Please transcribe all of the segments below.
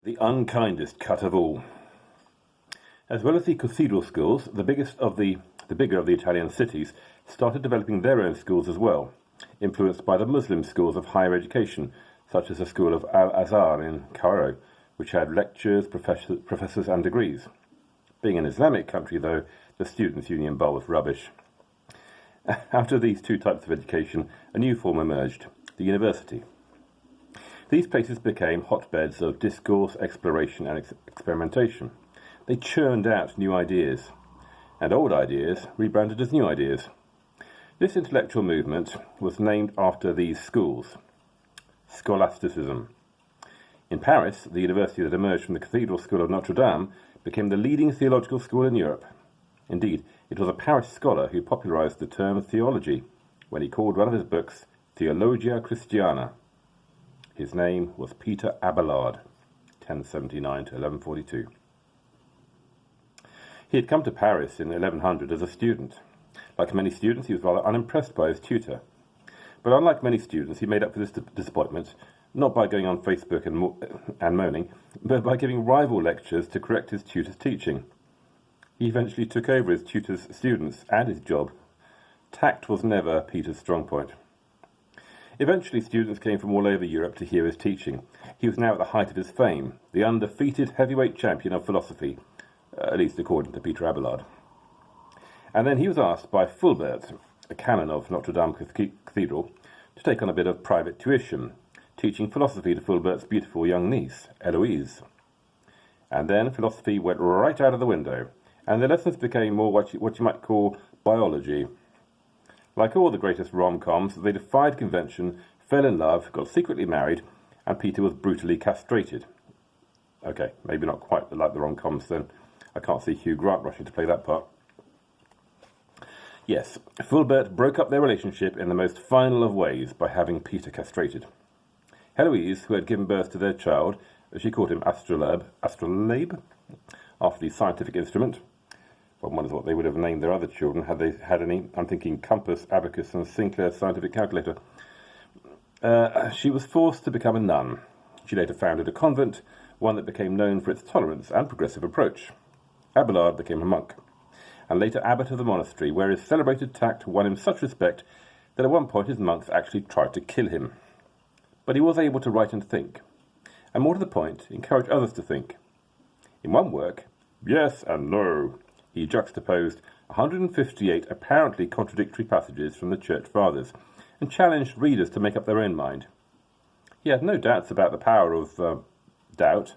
The unkindest cut of all. As well as the cathedral schools, the bigger of the Italian cities started developing their own schools as well, influenced by the Muslim schools of higher education, such as the school of Al-Azhar in Cairo, which had lectures, professors and degrees. Being an Islamic country, though, the Students' Union Bar was rubbish. Out of these two types of education, a new form emerged, the university. These places became hotbeds of discourse, exploration and experimentation. They churned out new ideas, and old ideas rebranded as new ideas. This intellectual movement was named after these schools: scholasticism. In Paris, the university that emerged from the Cathedral School of Notre Dame became the leading theological school in Europe. Indeed, it was a Paris scholar who popularized the term theology when he called one of his books Theologia Christiana. His name was Peter Abelard, 1079 to 1142. He had come to Paris in 1100 as a student. Like many students, he was rather unimpressed by his tutor. But unlike many students, he made up for this disappointment not by going on Facebook and moaning, but by giving rival lectures to correct his tutor's teaching. He eventually took over his tutor's students and his job. Tact was never Peter's strong point. Eventually, students came from all over Europe to hear his teaching. He was now at the height of his fame, the undefeated heavyweight champion of philosophy, at least according to Peter Abelard. And then he was asked by Fulbert, a canon of Notre Dame Cathedral, to take on a bit of private tuition, teaching philosophy to Fulbert's beautiful young niece, Eloise. And then philosophy went right out of the window, and the lessons became more what you might call biology. Like all the greatest rom-coms, they defied convention, fell in love, got secretly married, and Peter was brutally castrated. Okay, maybe not quite like the rom-coms then. I can't see Hugh Grant rushing to play that part. Yes, Fulbert broke up their relationship in the most final of ways by having Peter castrated. Heloise, who had given birth to their child, she called him astrolabe, after the scientific instrument. One wonders what they would have named their other children had they had any. I'm thinking compass, abacus and Sinclair's scientific calculator. She was forced to become a nun. She later founded a convent, one that became known for its tolerance and progressive approach. Abelard became a monk, and later abbot of the monastery, where his celebrated tact won him such respect that at one point his monks actually tried to kill him. But he was able to write and think, and more to the point, encourage others to think. In one work, Yes and No, he juxtaposed 158 apparently contradictory passages from the Church Fathers and challenged readers to make up their own mind. He had no doubts about the power of doubt.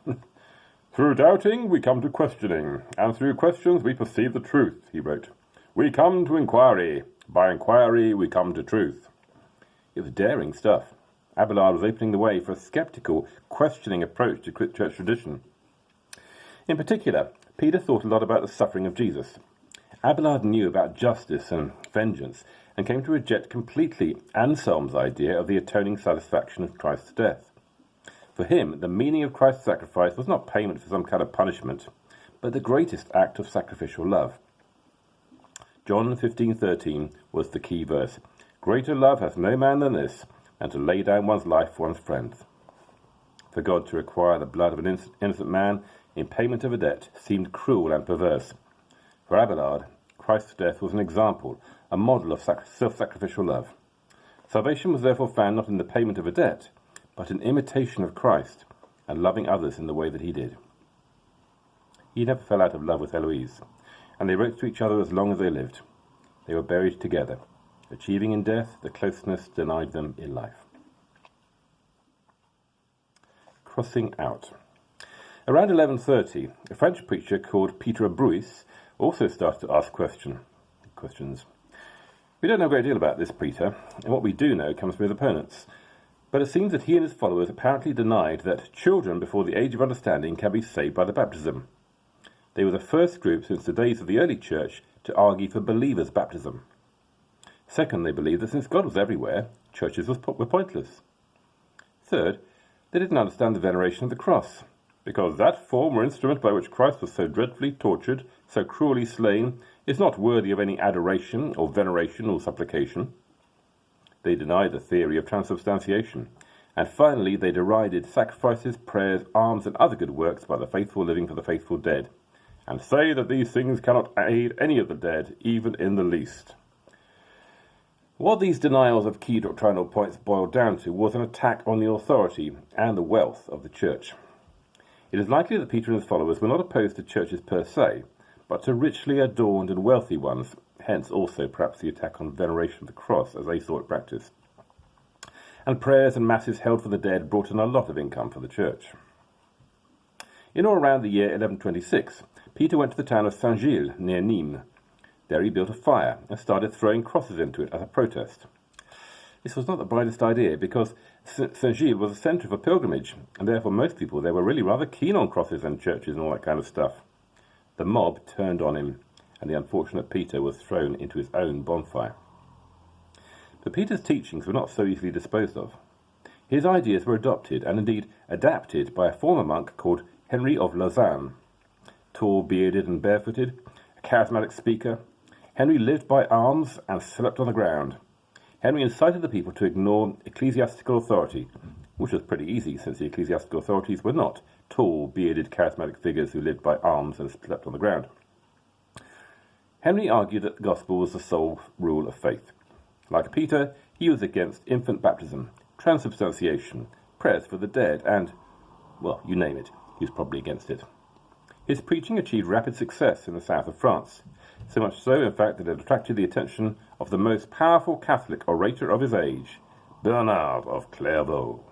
Through doubting we come to questioning, and through questions we perceive the truth, he wrote. We come to inquiry. By inquiry we come to truth. It was daring stuff. Abelard was opening the way for a sceptical, questioning approach to church tradition. In particular, Peter thought a lot about the suffering of Jesus. Abelard knew about justice and vengeance, and came to reject completely Anselm's idea of the atoning satisfaction of Christ's death. For him, the meaning of Christ's sacrifice was not payment for some kind of punishment, but the greatest act of sacrificial love. John 15:13 was the key verse. Greater love hath no man than this, and to lay down one's life for one's friends. For God to require the blood of an innocent man in payment of a debt seemed cruel and perverse. For Abelard, Christ's death was an example, a model of self-sacrificial love. Salvation was therefore found not in the payment of a debt, but in imitation of Christ and loving others in the way that he did. He never fell out of love with Heloise, and they wrote to each other as long as they lived. They were buried together, achieving in death the closeness denied them in life. Crossing out. Around 1130, a French preacher called Peter Bruys also started to ask questions. We don't know a great deal about this Peter, and what we do know comes from his opponents. But it seems that he and his followers apparently denied that children before the age of understanding can be saved by the baptism. They were the first group since the days of the early church to argue for believers' baptism. Second, they believed that since God was everywhere, churches were pointless. Third, they didn't understand the veneration of the cross, because that form or instrument by which Christ was so dreadfully tortured, so cruelly slain, is not worthy of any adoration or veneration or supplication. They denied the theory of transubstantiation, And finally, they derided sacrifices, prayers, alms, and other good works by the faithful living for the faithful dead, and say that these things cannot aid any of the dead, even in the least. What these denials of key doctrinal points boiled down to was an attack on the authority and the wealth of the Church. It is likely that Peter and his followers were not opposed to churches per se, but to richly adorned and wealthy ones, hence also perhaps the attack on veneration of the cross as they saw it practiced. And prayers and masses held for the dead brought in a lot of income for the Church. In or around the year 1126, Peter went to the town of Saint-Gilles, near Nîmes. There he built a fire and started throwing crosses into it as a protest. This was not the brightest idea, because Saint-Gilles was a centre of a pilgrimage, and therefore most people there were really rather keen on crosses and churches and all that kind of stuff. The mob turned on him, and the unfortunate Peter was thrown into his own bonfire. But Peter's teachings were not so easily disposed of. His ideas were adopted, and indeed adapted, by a former monk called Henry of Lausanne. Tall, bearded and barefooted, a charismatic speaker, Henry lived by alms and slept on the ground. Henry incited the people to ignore ecclesiastical authority, which was pretty easy since the ecclesiastical authorities were not tall, bearded, charismatic figures who lived by alms and slept on the ground. Henry argued that the gospel was the sole rule of faith. Like Peter, he was against infant baptism, transubstantiation, prayers for the dead, and, well, you name it, he was probably against it. His preaching achieved rapid success in the south of France, so much so, in fact, that it attracted the attention of the most powerful Catholic orator of his age, Bernard of Clairvaux.